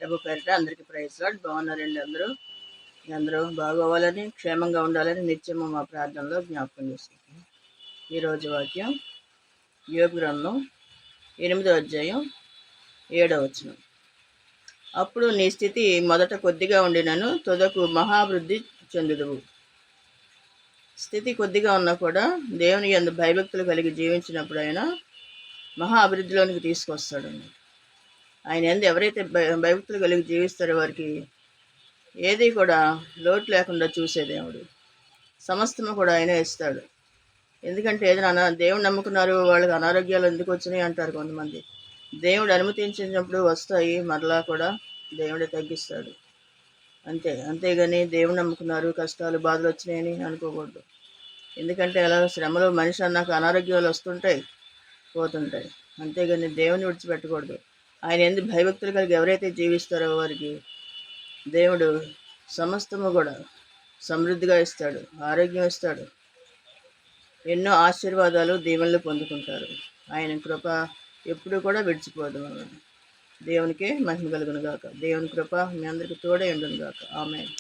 ప్రభు పేరిట అందరికీ praise lord. బాగున్నారండి అందరూ? అందరూ బాగోవాలని, క్షేమంగా ఉండాలని నిత్యము మా ప్రార్థనలో జ్ఞాపకం చేసుకుంటాం. ఈరోజు వాక్యం యోబు గ్రంథం 8వ అధ్యాయం 7వ వచనం. అప్పుడు నీ స్థితి మొదట కొద్దిగా ఉండినను తుదకు మహాభివృద్ధి చెందుదువు. స్థితి కొద్దిగా ఉన్నా కూడా దేవుని యందు భయభక్తులు కలిగి జీవించినప్పుడు ఆయన మహా అభివృద్ధిలోనికి తీసుకొస్తాడండి. ఆయన యందు ఎవరైతే భయభక్తులు కలిగి జీవిస్తారో వారికి ఏది కూడా లోటు లేకుండా చూసే దేవుడు. సమస్తము కూడా ఆయన ఇస్తాడు. ఎందుకంటే ఏదైనా దేవుడు నమ్ముకున్నారు, వాళ్ళకి అనారోగ్యాలు ఎందుకు వచ్చినాయి అంటారు కొంతమంది. దేవుడు అనుమతించినప్పుడు వస్తాయి, మరలా కూడా దేవుడే తగ్గిస్తాడు. అంతేగాని దేవుడు నమ్ముకున్నారు, కష్టాలు బాధలు వచ్చినాయని అనుకోకూడదు. ఎందుకంటే అలా శ్రమలో మనిషి అన్నాక అనారోగ్యాలు వస్తుంటాయి, పోతుంటాయి. అంతేగాని దేవుని విడిచిపెట్టకూడదు. ఆయన ఎందుకు భయభక్తులు కలిగి ఎవరైతే జీవిస్తారో వారికి దేవుడు సమస్తము కూడా సమృద్ధిగా ఇస్తాడు, ఆరోగ్యం ఇస్తాడు, ఎన్నో ఆశీర్వాదాలు దీవెనలు పొందుకుంటారు. ఆయన కృప ఎప్పుడు కూడా విడిచిపోదు. దేవునికే మహిమ కలుగును గాక. దేవుని కృప మీ అందరికీ తోడే ఉండును గాక. ఆమేన్.